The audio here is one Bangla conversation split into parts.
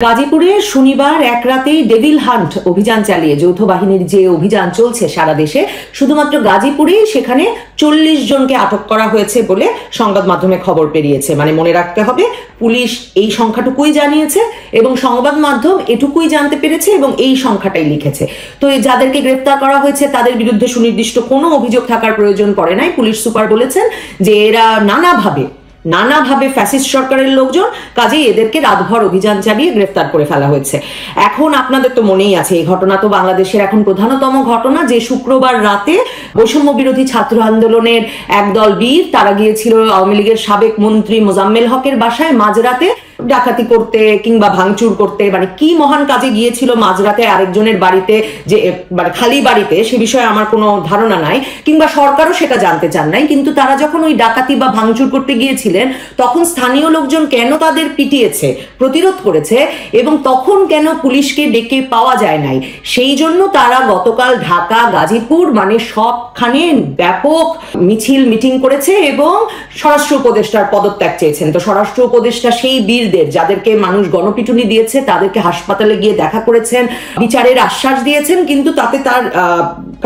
গাজীপুরে শনিবার এক রাতেই ডেভিল হান্ট অভিযান চালিয়ে যৌথ বাহিনীর যে অভিযান চলছে সারা দেশে, শুধুমাত্র গাজীপুরেই সেখানে 40 জনকে আটক করা হয়েছে বলে সংবাদ মাধ্যমে খবর পেরিয়েছে। মানে মনে রাখতে হবে, পুলিশ এই সংখ্যাটুকুই জানিয়েছে এবং সংবাদ মাধ্যম এটুকুই জানতে পেরেছে এবং এই সংখ্যাটাই লিখেছে। তো যাদেরকে গ্রেফতার করা হয়েছে তাদের বিরুদ্ধে সুনির্দিষ্ট কোনো অভিযোগ থাকার প্রয়োজন পড়ে নাই। পুলিশ সুপার বলেছেন যে এরা নানাভাবে ফ্যাসিস্ট সরকারের লোকজন, কাজেই এদেরকে রাতভর অভিযান চালিয়ে গ্রেফতার করে ফেলা হয়েছে। এখন আপনাদের তো মনেই আছে, এই ঘটনা তো বাংলাদেশের এখন প্রধানতম ঘটনা, যে শুক্রবার রাতে বৈষম্য বিরোধী ছাত্র আন্দোলনের একদল বীর তারা গিয়েছিল আওয়ামী লীগের সাবেক মন্ত্রী মোজাম্মেল হকের বাসায় মাঝরাতে ডাকাতি করতে কিংবা ভাঙচুর করতে। মানে কি মহান কাজে গিয়েছিল মাঝরাতে আরেকজনের বাড়িতে, যে মানে খালি বাড়িতে, সে বিষয়ে আমার কোনো ধারণা নাই, কিংবা সরকারও সেটা জানতে চান নাই। কিন্তু তারা যখন ওই ডাকাতি বা ভাঙচুর করতে গিয়েছিলেন তখন স্থানীয় লোকজন কেন তাদের পিটিয়েছে, প্রতিরোধ করেছে এবং তখন কেন পুলিশকে ডেকে পাওয়া যায় নাই, সেই জন্য তারা গতকাল ঢাকা, গাজীপুর মানে সবখানে ব্যাপক মিটিং করেছে এবং স্বরাষ্ট্র উপদেষ্টার পদত্যাগ চেয়েছেন। তো স্বরাষ্ট্র উপদেষ্টা সেই বীর যাদেরকে মানুষ গণপিটুনি দিয়েছে তাদেরকে হাসপাতালে গিয়ে দেখা করেছেন, বিচারের আশ্বাস দিয়েছেন, কিন্তু তাতে তার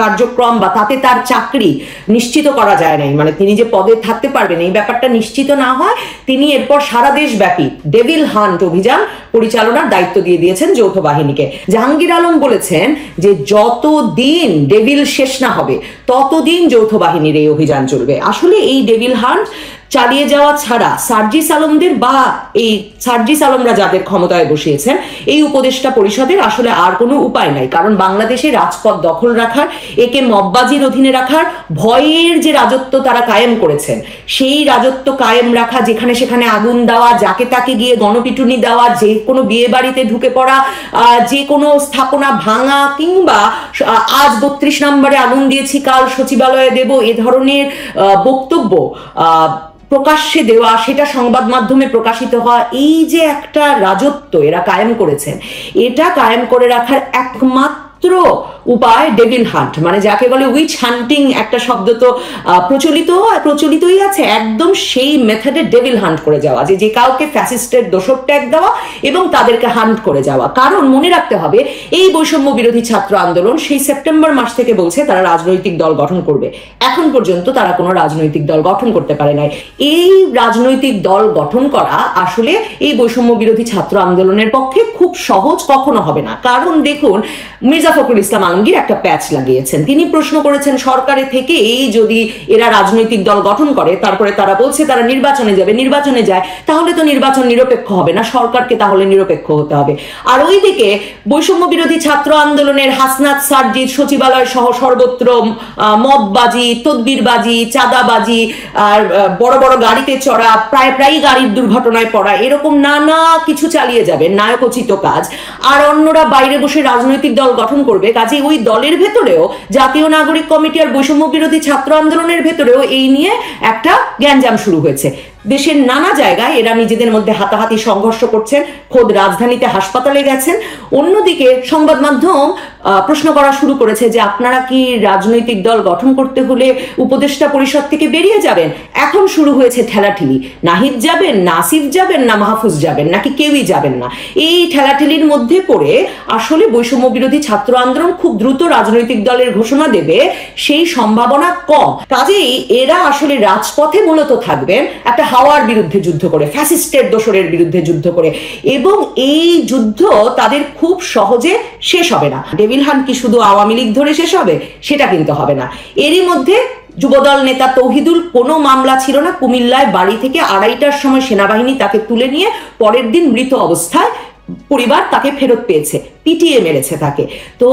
কার্যক্রম বা তাতে তার চাকরি নিশ্চিত করা যায় নাই। মানে তিনি যে পদে থাকতে পারবেন এই ব্যাপারটা নিশ্চিত না হয় তিনি এরপর সারা দেশব্যাপী ডেভিল হান্ট অভিযান পরিচালনার দায়িত্ব দিয়ে দিয়েছেন যৌথ বাহিনীকে। জাহাঙ্গীর আলম বলেছেন যে যতদিন ডেভিল শেষ না হবে ততদিন যৌথ বাহিনীর এই অভিযান চলবে। আসলে এই ডেভিল হান্ট চালিয়ে যাওয়া ছাড়া সার্জিস আলমদের বা এই সার্জিস আলমরা যাদের ক্ষমতায় বসিয়েছেন এই উপদেষ্টা পরিষদের আসলে আর কোনো উপায় নাই। কারণ বাংলাদেশে রাজপথ দখল রাখার, একে মববাজির অধীনে রাখার, ভয়ের যে রাজত্ব তারা কায়েম করেছেন, সেই রাজত্ব কায়েম রাখা, যেখানে সেখানে আগুন দেওয়া, যাকে তাকে গিয়ে গণপিটুনি দেওয়া, যে কোনো বিয়ে বাড়িতে ঢুকে পড়া, যে কোনো স্থাপনা ভাঙা, কিংবা আজ 32 নম্বরে আগুন দিয়েছি কাল সচিবালয়ে দেব, এ ধরনের বক্তব্য প্রকাশ্যে দেওয়া, সেটা সংবাদ মাধ্যমে প্রকাশিত হওয়া, এই যে একটা রাজত্ব এরা কায়েম করেছেন, এটা কায়েম করে রাখার একমাত্র উপায় ডেভিল হান্ট, মানে যাকে বলে উইচ হান্টিং, একটা শব্দ তো প্রচলিতই আছে, একদম সেই মেথডে ডেভিল হান্ট করে যাওয়া, যে কাউকে ফ্যাসিস্টের দোষর ট্যাগ দেওয়া এবং তাদেরকে হান্ট করে যাওয়া। কারণ মনে রাখতে হবে, এই বৈষম্য বিরোধী ছাত্র আন্দোলন সেই সেপ্টেম্বর মাস থেকে বলছে তারা রাজনৈতিক দল গঠন করবে। এখন পর্যন্ত তারা কোনো রাজনৈতিক দল গঠন করতে পারে নাই। এই রাজনৈতিক দল গঠন করা আসলে এই বৈষম্য বিরোধী ছাত্র আন্দোলনের পক্ষে খুব সহজ কখনো হবে না। কারণ দেখুন, মির্জা ফখরুল ইসলাম আলমগীর একটা প্যাচ লাগিয়েছেন। তিনি প্রশ্ন করেছেন সরকারে থেকে এই যদি এরা রাজনৈতিক দল গঠন করে তারপরে তারা বলছে তারা নির্বাচনে যায়, তাহলে তো নির্বাচন নিরপেক্ষ হবে না, সরকারকে তাহলে নিরপেক্ষ হতে হবে। আর ওইদিকে বৈষম্য বিরোধী ছাত্র আন্দোলনের হাসনাত, সার্জিস, সচিবালয় সহ সর্বত্র মদবাজি, তদবিরবাজি, চাঁদাবাজি, আর বড় বড় গাড়িতে চড়া, প্রায় গাড়ির দুর্ঘটনায় পড়া, এরকম নানা কিছু চালিয়ে যাবে, নায়কোচিত কাজ। আর অন্যরা বাইরে বসে রাজনৈতিক দল গঠন করবে। কাজে ওই দলের ভেতরেও জাতীয় নাগরিক কমিটি আর বৈষম্য বিরোধী ছাত্র আন্দোলনের ভেতরেও এই নিয়ে একটা গ্যাঞ্জাম শুরু হয়েছে। দেশের নানা জায়গায় এরা নিজেদের মধ্যে হাতাহাতি সংঘর্ষ করছেন, খোদ রাজধানীতে হাসপাতালে গেছেন। অন্যদিকে সংবাদ মাধ্যম প্রশ্ন করা শুরু করেছে যে আপনারা কি রাজনৈতিক দল গঠন করতে হলে উপদেষ্টা পরিষদ থেকে বেরিয়ে যাবেন? এখন শুরু হয়েছে ঠেলাঠেলি, নাহিদ যাবেন, নাসিফ যাবেন, না মাহফুজ যাবেন, নাকি কেউই যাবেন না। এই ঠেলাঠেলির মধ্যে পড়ে আসলে বৈষম্য বিরোধী ছাত্র আন্দোলন খুব দ্রুত রাজনৈতিক দলের ঘোষণা দেবে সেই সম্ভাবনা কম। কাজেই এরা আসলে রাজপথে মূলত থাকবেন একটা হাওয়ার বিরুদ্ধে যুদ্ধ করে, ফ্যাসিস্টের দোসরের বিরুদ্ধে যুদ্ধ করে, এবং এই যুদ্ধ তাদের খুব সহজে শেষ হবে না। ডেভিল হান্ট কি শুধু আওয়ামী লীগ ধরে শেষ হবে? সেটা কিন্তু হবে না। এরই মধ্যে যুবদল নেতা তৌহিদুল, কোনো মামলা ছিল না, কুমিল্লায় বাড়ি থেকে 2:30টার সময় সেনাবাহিনী তাকে তুলে নিয়ে পরের দিন মৃত অবস্থায় পরিবার তাকে ফেরত পেয়েছে, পিটিয়ে মেরেছে তাকে। তো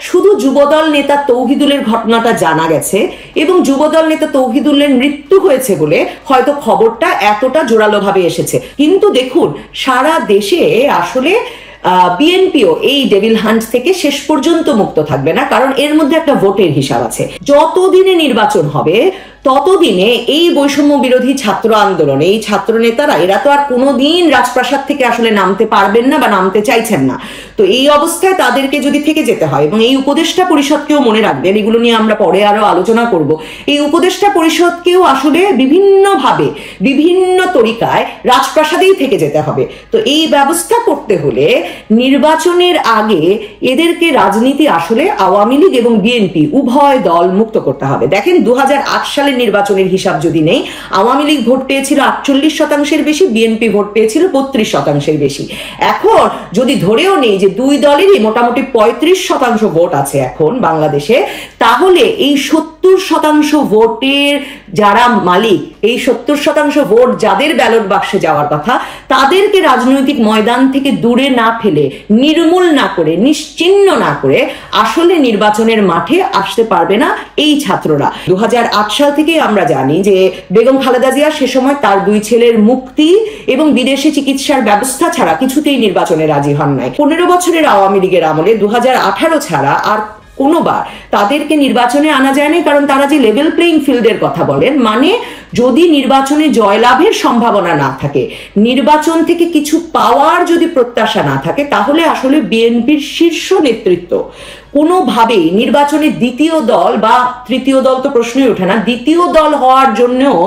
শুধু যুবদল নেতা তৌহিদুলের ঘটনাটা জানা গেছে এবং যুবদল নেতা তৌহিদুলের মৃত্যু হয়েছে বলে হয়তো খবরটা এতটা জোরালোভাবে এসেছে। কিন্তু দেখুন, সারা দেশে আসলে বিএনপিও এই ডেভিল হান্ট থেকে শেষ পর্যন্ত মুক্ত থাকবে না, কারণ এর মধ্যে একটা ভোটের হিসাব আছে। যতদিনে নির্বাচন হবে ততদিনে এই বৈষম্য বিরোধী ছাত্র আন্দোলন, এই ছাত্র নেতারা এরা তো আর কোনোদিন রাজপ্রাসাদ থেকে আসলে নামতে পারবেন না বা নামতে চাইছেন না। তো এই অবস্থায় তাদেরকে যদি থেকে যেতে হয়, এবং এই উপদেষ্টা পরিষদকেও মনে রাখবেন, এগুলো নিয়ে আমরা পরে আরো আলোচনা করব, এই উপদেষ্টা পরিষদকেও আসলে বিভিন্নভাবে বিভিন্ন তরিকায় রাজপ্রাসাদেই থেকে যেতে হবে। তো এই ব্যবস্থা করতে হলে নির্বাচনের আগে এদেরকে রাজনীতি আসলে আওয়ামী লীগ এবং বিএনপি উভয় দল মুক্ত করতে হবে। দেখেন 2008 সালে নির্বাচনের হিসাব যদি নেই, আওয়ামী লীগ ভোট পেয়েছিল 48% বেশি, বিএনপি ভোট পেয়েছিল 32% বেশি। এখন যদি ধরেও নেই যে দুই দলেরই মোটামুটি 35% ভোট আছে এখন বাংলাদেশে, তাহলে এই 70% ভোটের যারা মালিক, এই 70% ভোট যাদের ব্যালট বাক্সে যাওয়ার কথা, তাদেরকে রাজনৈতিক ময়দান থেকে দূরে না ফেলে, নির্মূল না করে, নিশ্চিহ্ন না করে আসলে নির্বাচনের মাঠে আসতে পারবে না এই ছাত্ররা। 2008 সাল থেকে আমরা জানি যে বেগম খালেদা জিয়া সে সময় তার দুই ছেলের মুক্তি এবং বিদেশে চিকিৎসার ব্যবস্থা ছাড়া কিছুতেই নির্বাচনে রাজি হন নাই। 15 বছরের আওয়ামী লীগের আমলে 2018 ছাড়া আর কোনোবার তাদেরকে নির্বাচনে আনা যায়নি, কারণ তারা যে লেভেল প্লেইং ফিল্ডের কথা বলেন, মানে যদি নির্বাচনে জয়লাভের সম্ভাবনা না থাকে, নির্বাচন থেকে কিছু পাওয়ার যদি প্রত্যাশা না থাকে, তাহলে আসলে বিএনপির শীর্ষ নেতৃত্ব কোনোভাবেই নির্বাচনে দ্বিতীয় দল বা তৃতীয় দল তো প্রশ্নই ওঠে না, দ্বিতীয় দল হওয়ার জন্যও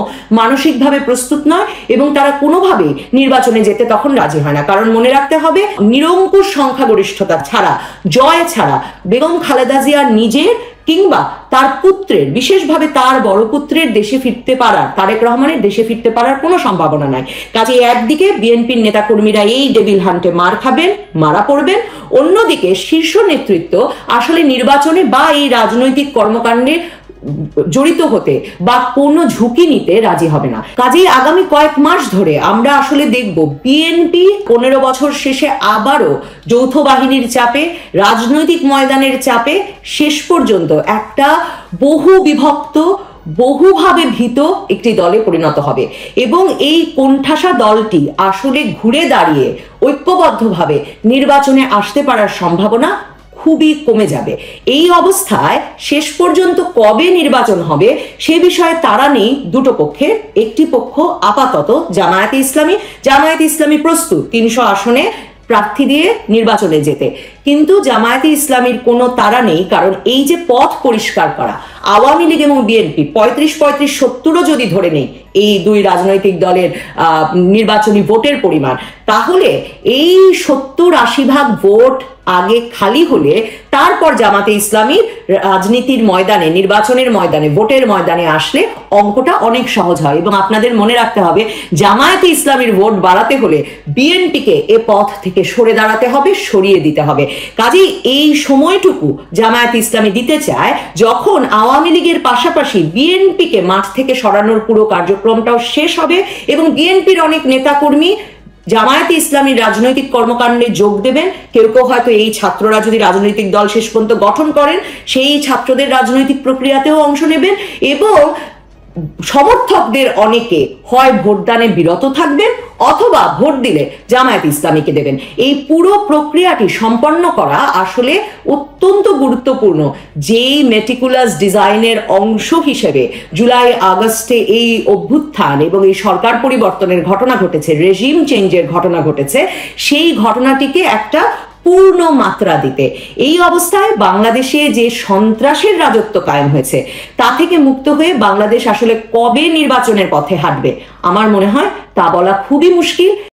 মানসিকভাবে প্রস্তুত নয়, এবং তারা কোনোভাবেই নির্বাচনে যেতে তখন রাজি হয় না। কারণ মনে রাখতে হবে, নিরঙ্কুশ সংখ্যাগরিষ্ঠতা ছাড়া, জয় ছাড়া বেগম খালেদা জিয়া নিজের কিংবা তার পুত্রের, বিশেষভাবে তার বড় পুত্রের দেশে ফিরতে পারার, তারেক রহমানের দেশে ফিরতে পারার কোনো সম্ভাবনা নাই। কাজে একদিকে বিএনপির নেতাকর্মীরা এই ডেভিল হান্টে মার খাবেন, মারা পড়বেন, অন্যদিকে শীর্ষ নেতৃত্ব আসলে নির্বাচনে বা এই রাজনৈতিক কর্মকাণ্ডে জড়িত হতে বা কোনো ঝুঁকি নিতে রাজি হবে না। কাজেই আগামী কয়েক মাস ধরে আমরা আসলে দেখব বিএনপি 15 বছর শেষে আবারও যৌথ বাহিনীর চাপে, রাজনৈতিক ময়দানের চাপে শেষ পর্যন্ত একটা বহু বিভক্ত, বহুভাবে ভীত একটি দলে পরিণত হবে, এবং এই কোণঠাসা দলটি আসলে ঘুরে দাঁড়িয়ে ঐক্যবদ্ধভাবে নির্বাচনে আসতে পারার সম্ভাবনা খুবই কমে যাবে। এই অবস্থায় শেষ পর্যন্ত কবে নির্বাচন হবে সে বিষয়ে তারা নেই দুটো পক্ষে। একটি পক্ষ আপাতত জামায়াতে ইসলামী, জামায়াতে ইসলামী প্রস্তুত 300 আসনে প্রার্থী দিয়ে নির্বাচনে যেতে, কিন্তু জামায়াতে ইসলামীর কোনো তাড়া নেই, কারণ এই যে পথ পরিষ্কার করা, আওয়ামী লীগ এবং বিএনপি 35-70 যদি ধরে নেই এই দুই রাজনৈতিক দলের নির্বাচনী ভোটের পরিমাণ, তাহলে এই 70-80 ভাগ ভোট আগে খালি হলে তারপর জামাতে ইসলামী রাজনীতির ময়দানে, নির্বাচনের ময়দানে, ভোটের ময়দানে আসলে অঙ্কটা অনেক সহজ হয়। এবং আপনাদের মনে রাখতে হবে, জামায়াতে ইসলামীর ভোট বাড়াতে হলে বিএনপিকে এ পথ থেকে সরে দাঁড়াতে হবে, সরিয়ে দিতে হবে। কাজেই এই সময়টুকু জামায়াতে ইসলামী দিতে চায় যখন আওয়ামী লীগের পাশাপাশি বিএনপিকে মাঠ থেকে সরানোর পুরো কার্যক্রমটাও শেষ হবে, এবং বিএনপির অনেক নেতাকর্মী জামায়াতে ইসলামীর রাজনৈতিক কর্মকাণ্ডে যোগ দেবেন। কেউ কেউ হয়তো এই ছাত্ররা যদি রাজনৈতিক দল শেষ পর্যন্ত গঠন করেন, সেই ছাত্রদের রাজনৈতিক প্রক্রিয়াতেও অংশ নেবেন, এবং সমর্থকদের অনেকে হয় ভোটদানে বিরত থাকবেন অথবা ভোট দিলে জামায়াতে ইসলামীকে দেবেন। এই পুরো প্রক্রিয়াটি সম্পন্ন করা আসলে অত্যন্ত গুরুত্বপূর্ণ। যেই মেটিকুলাস ডিজাইনের অংশ হিসেবে জুলাই আগস্টে এই অভ্যুত্থান এবং এই সরকার পরিবর্তনের ঘটনা ঘটেছে, রেজিম চেঞ্জের ঘটনা ঘটেছে, সেই ঘটনাটিকে একটা পূর্ণ মাত্রা দিতে, এই অবস্থায় বাংলাদেশে যে সন্ত্রাসের রাজত্ব কায়েম হয়েছে তা থেকে মুক্ত হয়ে বাংলাদেশ আসলে কবে নির্বাচনের পথে হাঁটবে, আমার মনে হয় তা বলা খুবই মুশকিল।